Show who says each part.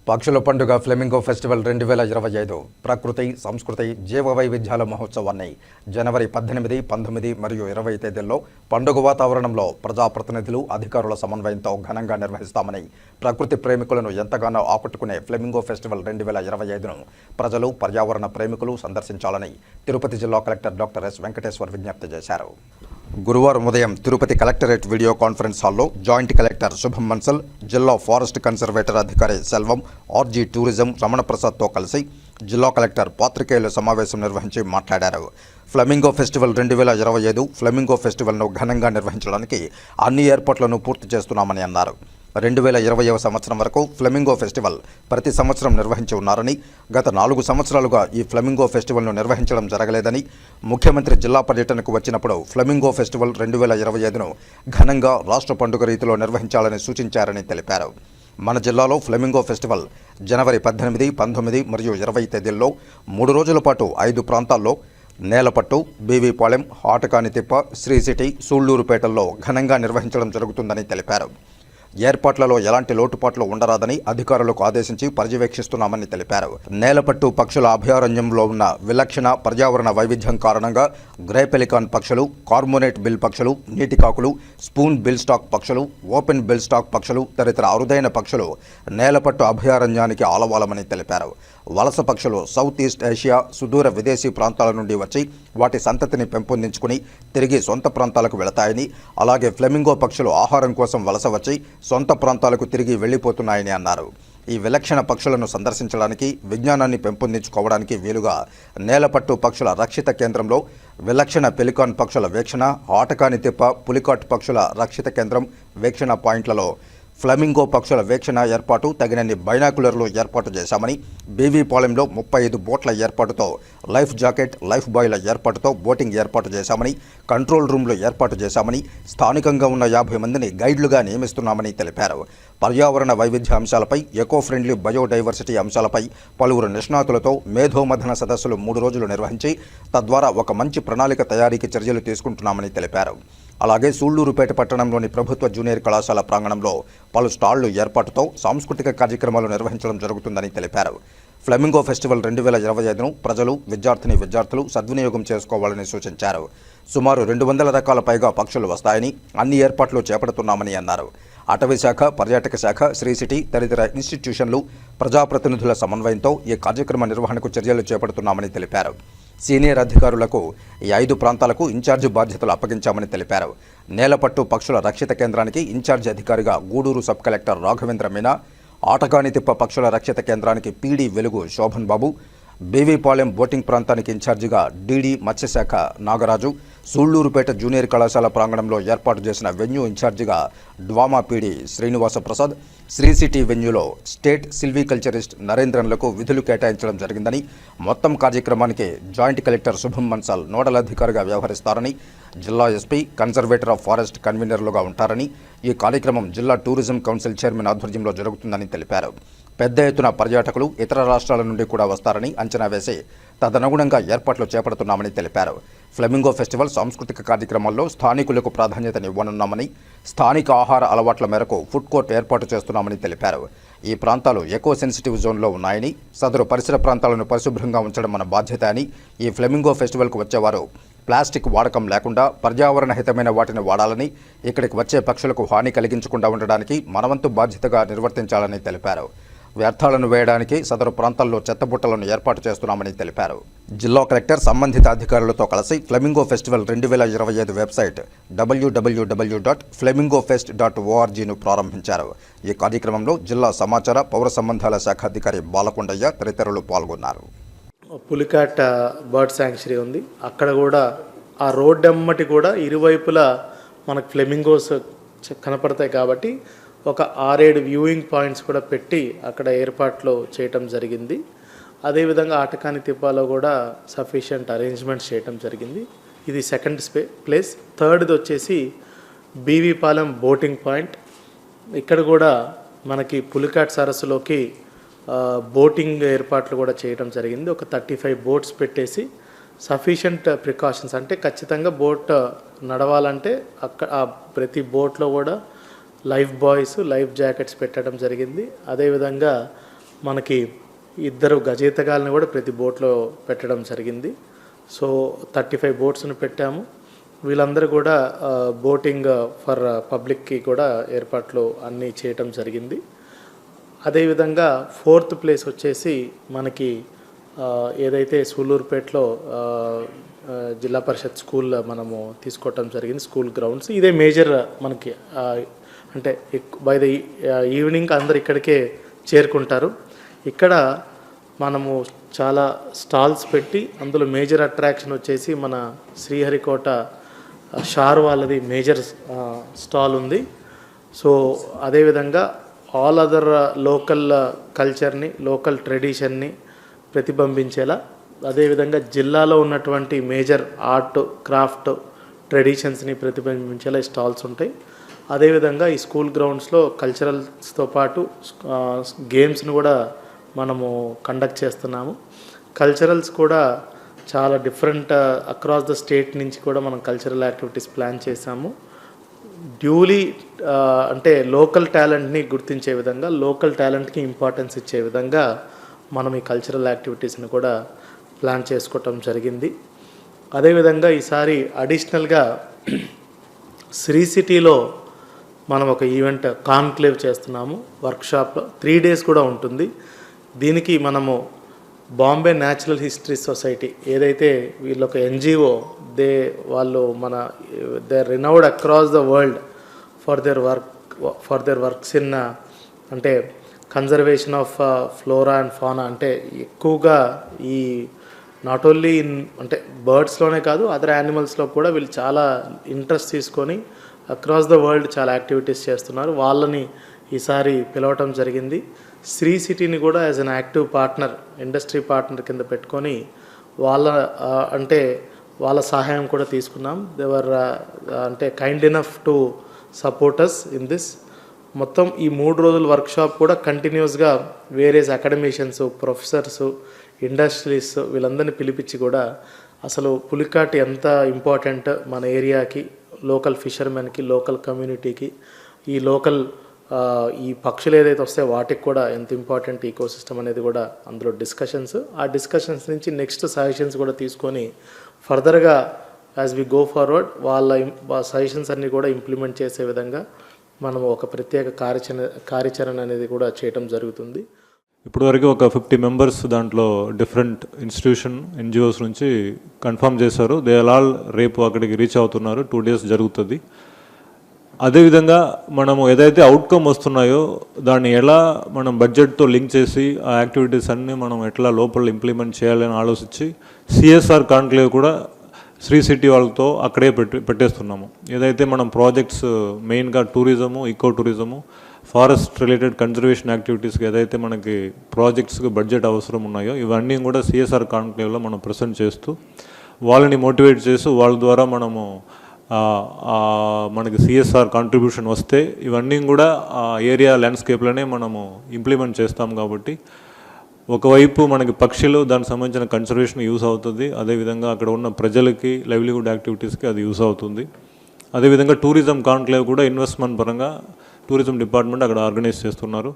Speaker 1: పక్షుల పండుగ flamingo festival 2025 ప్రకృతి సంస్కృతి జీవ వైవిధ్యాల మహోత్సవాన్ని జనవరి 18, 19 మరియు 20 తేదీల్లో పండుగ వాతావరణంలో ప్రజాప్రతినిధులు అధికారుల సమన్వయంతో ఘనంగా నిర్వహిస్తామని ప్రకృతి ప్రేమికులను ఎంతగానో ఆకట్టుకునే ఫ్లెమింగో ఫెస్టివల్ 2025ను ప్రజలు పర్యావరణ ప్రేమికులు సందర్శించాలని తిరుపతి జిల్లా కలెక్టర్ డాక్టర్ ఎస్ వెంకటేశ్వర్ విజ్ఞప్తి చేశారు. గురువారం ఉదయం తిరుపతి కలెక్టరేట్ వీడియో కాన్ఫరెన్స్ హాల్లో జాయింట్ కలెక్టర్ శుభం మన్సల్, జిల్లా ఫారెస్ట్ కన్సర్వేటర్ అధికారి సెల్వం, ఆర్జీ టూరిజం రమణ ప్రసాద్తో కలిసి జిల్లా కలెక్టర్ పాత్రికేయుల సమావేశం నిర్వహించి మాట్లాడారు. ఫ్లెమింగో ఫెస్టివల్ 2025 ఫ్లెమింగో ఫెస్టివల్ను ఘనంగా నిర్వహించడానికి అన్ని ఏర్పాట్లను పూర్తి చేస్తున్నామని అన్నారు. 2020వ సంవత్సరం వరకు ఫ్లెమింగో ఫెస్టివల్ ప్రతి సంవత్సరం నిర్వహించి ఉన్నారని, గత 4 సంవత్సరాలుగా ఈ ఫ్లెమింగో ఫెస్టివల్ను నిర్వహించడం జరగలేదని, ముఖ్యమంత్రి జిల్లా పర్యటనకు వచ్చినప్పుడు ఫ్లెమింగో ఫెస్టివల్ 2025ను ఘనంగా రాష్ట్ర పండుగ రీతిలో నిర్వహించాలని సూచించారని తెలిపారు. మన జిల్లాలో ఫ్లెమింగో ఫెస్టివల్ జనవరి 18, 19 మరియు 20 తేదీల్లో 3 రోజుల పాటు 5 ప్రాంతాల్లో నేలపట్టు, బీవీపాళెం, ఆటకానితిప్ప, శ్రీ సిటీ, సూళ్లూరుపేటల్లో ఘనంగా నిర్వహించడం జరుగుతుందని తెలిపారు. ఏర్పాట్లలో ఎలాంటి లోటుపాట్లు ఉండరాదని అధికారులకు ఆదేశించి పర్యవేక్షిస్తున్నామని తెలిపారు. నేలపట్టు పక్షుల అభయారణ్యంలో ఉన్న విలక్షణ పర్యావరణ వైవిధ్యం కారణంగా గ్రే పెలికాన్ పక్షులు, కార్మోనేట్ బిల్ పక్షులు, నీటికాకులు, స్పూన్ బిల్ స్టాక్ పక్షులు, ఓపెన్ బిల్ స్టాక్ పక్షులు తదితర అరుదైన పక్షులు నేలపట్టు అభయారణ్యానికి ఆలవాలమని తెలిపారు. వలస పక్షులు సౌత్ ఈస్ట్ ఏషియా, సుదూర విదేశీ ప్రాంతాల నుండి వచ్చి వాటి సంతతిని పెంపొందించుకుని తిరిగి సొంత ప్రాంతాలకు వెళతాయని, అలాగే ఫ్లెమింగో పక్షులు ఆహారం కోసం వలస వచ్చి సొంత ప్రాంతాలకు తిరిగి వెళ్లిపోతున్నాయని అన్నారు. ఈ విలక్షణ పక్షులను సందర్శించడానికి, విజ్ఞానాన్ని పెంపొందించుకోవడానికి వీలుగా నేలపట్టు పక్షుల రక్షిత కేంద్రంలో విలక్షణ పెలికాన్ పక్షుల వీక్షణ, ఆటకానితిప్ప, పులికాట్ పక్షుల రక్షిత కేంద్రం వీక్షణ పాయింట్లలో ఫ్లెమింగో పక్షుల వీక్షణ ఏర్పాటు, తగినన్ని బైనాకులర్లు ఏర్పాటు చేశామని, బీవీపాళెంలో 35 బోట్ల ఏర్పాటుతో లైఫ్ జాకెట్, లైఫ్ బాయ్ల ఏర్పాటుతో బోటింగ్ ఏర్పాటు చేశామని, కంట్రోల్ రూమ్లు ఏర్పాటు చేశామని, స్థానికంగా ఉన్న 50 మందిని గైడ్లుగా నియమిస్తున్నామని తెలిపారు. పర్యావరణ వైవిధ్య అంశాలపై, ఎకో ఫ్రెండ్లీ బయోడైవర్సిటీ అంశాలపై పలువురు నిష్ణాతులతో మేధోమథన సదస్సులు 3 రోజులు నిర్వహించి తద్వారా ఒక మంచి ప్రణాళిక తయారీకి చర్యలు తీసుకుంటున్నామని తెలిపారు. అలాగే సూళ్లూరుపేట పట్టణంలోని ప్రభుత్వ జూనియర్ కళాశాల ప్రాంగణంలో పలు స్టాళ్లు ఏర్పాటుతో సాంస్కృతిక కార్యక్రమాలు నిర్వహించడం జరుగుతుందని తెలిపారు. ఫ్లెమింగో ఫెస్టివల్ 2025ను ప్రజలు, విద్యార్థులు సద్వినియోగం చేసుకోవాలని సూచించారు. సుమారు 200 రకాల పైగా పక్షులు వస్తాయని, అన్ని ఏర్పాట్లు చేపడుతున్నామని అన్నారు. అటవీ శాఖ, పర్యాటక శాఖ, శ్రీ సిటీ తదితర ఇన్స్టిట్యూషన్లు, ప్రజాప్రతినిధుల సమన్వయంతో ఈ కార్యక్రమ నిర్వహణకు చర్యలు చేపడుతున్నామని తెలిపారు. సీనియర్ అధికారులకు ఈ 5 ప్రాంతాలకు ఇన్ఛార్జి బాధ్యతలు అప్పగించామని తెలిపారు. నేలపట్టు పక్షుల రక్షిత కేంద్రానికి ఇన్ఛార్జి అధికారిగా గూడూరు సబ్ కలెక్టర్ రాఘవేంద్ర మీనా, ఆటకానితిప్ప పక్షుల రక్షిత కేంద్రానికి పీడీ వెలుగు శోభన్ బాబు, బీవీపాళెం బోటింగ్ ప్రాంతానికి ఇన్ఛార్జిగా డీడీ మత్స్యశాఖ నాగరాజు, సూళ్లూరుపేట జూనియర్ కళాశాల ప్రాంగణంలో ఏర్పాటు చేసిన వెన్యూ ఇన్ఛార్జిగా డ్వామా పీడీ శ్రీనివాస ప్రసాద్, శ్రీ సిటీ వెన్యూలో స్టేట్ సిల్వికల్చరిస్ట్ నరేంద్రన్లకు విధులు కేటాయించడం జరిగిందని, మొత్తం కార్యక్రమానికి జాయింట్ కలెక్టర్ శుభం మన్సల్ నోడల్ అధికారిగా వ్యవహరిస్తారని, జిల్లా ఎస్పీ, కన్జర్వేటర్ ఆఫ్ ఫారెస్ట్ కన్వీనర్లుగా ఉంటారని, ఈ కార్యక్రమం జిల్లా టూరిజం కౌన్సిల్ చైర్మన్ ఆధ్వర్యంలో జరుగుతుందని తెలిపారు. పెద్ద ఎత్తున పర్యాటకులు ఇతర రాష్ట్రాల నుండి కూడా వస్తారని అంచనా వేసి తదనుగుణంగా ఏర్పాట్లు చేపడుతున్నామని తెలిపారు. ఫ్లెమింగో ఫెస్టివల్ సాంస్కృతిక కార్యక్రమాల్లో స్థానికులకు ప్రాధాన్యతనివ్వనున్నామని, స్థానిక ఆహార అలవాట్ల మేరకు ఫుడ్ కోర్ట్ ఏర్పాటు చేస్తున్నామని తెలిపారు. ఈ ప్రాంతాలు ఎకో సెన్సిటివ్ జోన్లో ఉన్నాయని, సదరు పరిసర ప్రాంతాలను పరిశుభ్రంగా ఉంచడం మన బాధ్యత అని, ఈ ఫ్లెమింగో ఫెస్టివల్కు వచ్చేవారు ప్లాస్టిక్ వాడకం లేకుండా పర్యావరణ హితమైన వాటిని వాడాలని, ఇక్కడికి వచ్చే పక్షులకు హాని కలిగించకుండా ఉండడానికి మనవంతు బాధ్యతగా నిర్వర్తించాలని తెలిపారు. వ్యర్థాలను వేయడానికి సదరు ప్రాంతాల్లో చెత్తబుట్టలను ఏర్పాటు చేస్తున్నామని తెలిపారు. జిల్లా కలెక్టర్ సంబంధిత అధికారులతో కలిసి ఫ్లెమింగో ఫెస్టివల్ 2025 వెబ్సైట్ www.flamingofest.orgను ప్రారంభించారు. ఈ కార్యక్రమంలో జిల్లా సమాచార, పౌర సంబంధాల శాఖ అధికారి బాలకొండయ్య తదితరులు పాల్గొన్నారు.
Speaker 2: పులికాట్ బర్డ్ శాంక్చురీ ఉంది. అక్కడ కూడా ఆ రోడ్డు ఎమ్మటి కూడా ఇరువైపులా మనకు ఫ్లెమింగోస్ కనపడతాయి కాబట్టి ఒక 6-7 వ్యూయింగ్ పాయింట్స్ కూడా పెట్టి అక్కడ ఏర్పాట్లు చేయటం జరిగింది. అదేవిధంగా ఆటకానితిప్పలో కూడా సఫిషియంట్ అరేంజ్మెంట్స్ చేయటం జరిగింది. ఇది సెకండ్ ప్లేస్. థర్డ్ది వచ్చేసి బీవీపాలెం బోటింగ్ పాయింట్. ఇక్కడ కూడా మనకి పులికాట్ సరస్సులోకి బోటింగ్ ఏర్పాట్లు కూడా చేయడం జరిగింది. ఒక 35 బోట్స్ పెట్టేసి సఫిషియంట్ ప్రికాషన్స్, అంటే ఖచ్చితంగా బోట్ నడవాలంటే అక్కడ ప్రతి బోట్లో కూడా లైఫ్ బాయ్స్, లైఫ్ జాకెట్స్ పెట్టడం జరిగింది. అదేవిధంగా మనకి 2 గజేతగాల్ని కూడా ప్రతి బోట్లో పెట్టడం జరిగింది. సో 35 బోట్స్ని పెట్టాము. వీళ్ళందరూ కూడా బోటింగ్ ఫర్ పబ్లిక్కి కూడా ఏర్పాట్లు అన్నీ చేయటం జరిగింది. అదేవిధంగా 4th ప్లేస్ వచ్చేసి మనకి ఏదైతే సూలూరుపేటలో జిల్లా పరిషత్ స్కూల్ మనము తీసుకోవటం జరిగింది, స్కూల్ గ్రౌండ్స్. ఇదే మేజర్ మనకి అంటే బై ద ఈవినింగ్ అందరు ఇక్కడికే చేరుకుంటారు. ఇక్కడ మనము చాలా స్టాల్స్ పెట్టి అందులో మేజర్ అట్రాక్షన్ వచ్చేసి మన శ్రీహరికోట షార్ వాళ్ళది మేజర్ స్టాల్ ఉంది. సో అదేవిధంగా ఆల్ అదర్ లోకల్ కల్చర్ని, లోకల్ ట్రెడిషన్ని ప్రతిబింబించేలా, అదేవిధంగా జిల్లాలో ఉన్నటువంటి మేజర్ ఆర్ట్, క్రాఫ్ట్, ట్రెడిషన్స్ని ప్రతిబింబించేలా ఈ స్టాల్స్ ఉంటాయి. అదేవిధంగా ఈ స్కూల్ గ్రౌండ్స్లో కల్చరల్స్తో పాటు గేమ్స్ని కూడా మనము కండక్ట్ చేస్తున్నాము. కల్చరల్స్ కూడా చాలా డిఫరెంట్ అక్రాస్ ద స్టేట్ నుంచి కూడా మనం కల్చరల్ యాక్టివిటీస్ ప్లాన్ చేశాము. డ్యూలీ అంటే లోకల్ టాలెంట్ని గుర్తించే విధంగా, లోకల్ టాలెంట్కి ఇంపార్టెన్స్ ఇచ్చే విధంగా మనం ఈ కల్చరల్ యాక్టివిటీస్ని కూడా ప్లాన్ చేసుకోవటం జరిగింది. అదేవిధంగా ఈసారి అడిషనల్గా శ్రీ సిటీలో మనం ఒక ఈవెంట్ కాన్క్లేవ్ చేస్తున్నాము. వర్క్షాప్ 3 days కూడా ఉంటుంది. దీనికి మనము బాంబే న్యాచురల్ హిస్టరీ సొసైటీ ఏదైతే వీళ్ళొక ఎన్జిఓ, వాళ్ళు మన they renowned across the world for their works in అంటే conservation of flora and fauna. అంటే ఎక్కువగా ఈ నాట్ ఓన్లీ ఇన్ అంటే బర్డ్స్లోనే కాదు అదర్ యానిమల్స్లో కూడా వీళ్ళు చాలా ఇంట్రెస్ట్ తీసుకొని అక్రాస్ ద వరల్డ్ చాలా యాక్టివిటీస్ చేస్తున్నారు. వాళ్ళని ఈసారి పిలవటం జరిగింది. శ్రీ సిటీని కూడా as an active partner, industry partner కింద పెట్టుకొని వాళ్ళ సహాయం కూడా తీసుకున్నాం. దేవర్ అంటే kind enough to support us in this. మొత్తం ఈ 3 రోజుల వర్క్షాప్ కూడా కంటిన్యూస్గా వేరియస్ అకాడమిషియన్స్, ప్రొఫెసర్స్, ఇండస్ట్రీస్ వీళ్ళందరినీ పిలిపించి కూడా అసలు పులికాట్ ఎంత ఇంపార్టెంట్ మన ఏరియాకి, లోకల్ ఫిషర్మెన్కి, లోకల్ కమ్యూనిటీకి, ఈ లోకల్ ఈ పక్షులు ఏదైతే వస్తాయో వాటికి కూడా ఎంత ఇంపార్టెంట్ ఈకోసిస్టమ్ అనేది కూడా అందులో డిస్కషన్స్. ఆ డిస్కషన్స్ నుంచి నెక్స్ట్ సజెషన్స్ కూడా తీసుకొని ఫర్దర్గా యాజ్ వి గో ఫార్వర్డ్ వాళ్ళ సజెషన్స్ అన్నీ కూడా ఇంప్లిమెంట్ చేసే విధంగా మనం ఒక ప్రత్యేక కార్యాచరణ అనేది కూడా చేయటం జరుగుతుంది.
Speaker 3: ఇప్పటివరకు ఒక 50 members దాంట్లో డిఫరెంట్ ఇన్స్టిట్యూషన్, ఎన్జిఓస్ నుంచి కన్ఫర్మ్ చేశారు. దే ఆల్ రేపు అక్కడికి రీచ్ అవుతున్నారు. 2 days జరుగుతుంది. అదేవిధంగా మనము ఏదైతే అవుట్కమ్ వస్తున్నాయో దాన్ని ఎలా మనం బడ్జెట్తో లింక్ చేసి ఆ యాక్టివిటీస్ అన్నీ మనం ఎట్లా లోపల ఇంప్లిమెంట్ చేయాలని ఆలోచించి సిఎస్ఆర్ కాన్క్లేవ్ కూడా శ్రీ సిటీ వాళ్ళతో అక్కడే పెట్టేస్తున్నాము. ఏదైతే మనం ప్రాజెక్ట్స్ మెయిన్గా tourism, eco tourism, forest related conservation యాక్టివిటీస్కి ఏదైతే మనకి ప్రాజెక్ట్స్కి బడ్జెట్ అవసరం ఉన్నాయో ఇవన్నీ కూడా సిఎస్ఆర్ కాన్క్లేవ్లో మనం ప్రెజెంట్ చేస్తూ వాళ్ళని మోటివేట్ చేస్తూ వాళ్ళ ద్వారా మనము మనకి సిఎస్ఆర్ కాంట్రిబ్యూషన్ వస్తే ఇవన్నీ కూడా ఆ ఏరియా ల్యాండ్స్కేప్లోనే మనము ఇంప్లిమెంట్ చేస్తాం. కాబట్టి ఒకవైపు మనకి పక్షులు దానికి సంబంధించిన కన్సర్వేషన్ యూస్ అవుతుంది, అదేవిధంగా అక్కడ ఉన్న ప్రజలకి లైవ్లీహుడ్ యాక్టివిటీస్కి అది యూస్ అవుతుంది. అదేవిధంగా టూరిజం కాన్క్లేవ్ కూడా ఇన్వెస్ట్మెంట్ పరంగా టూరిజం డిపార్ట్మెంట్ అక్కడ ఆర్గనైజ్ చేస్తున్నారు.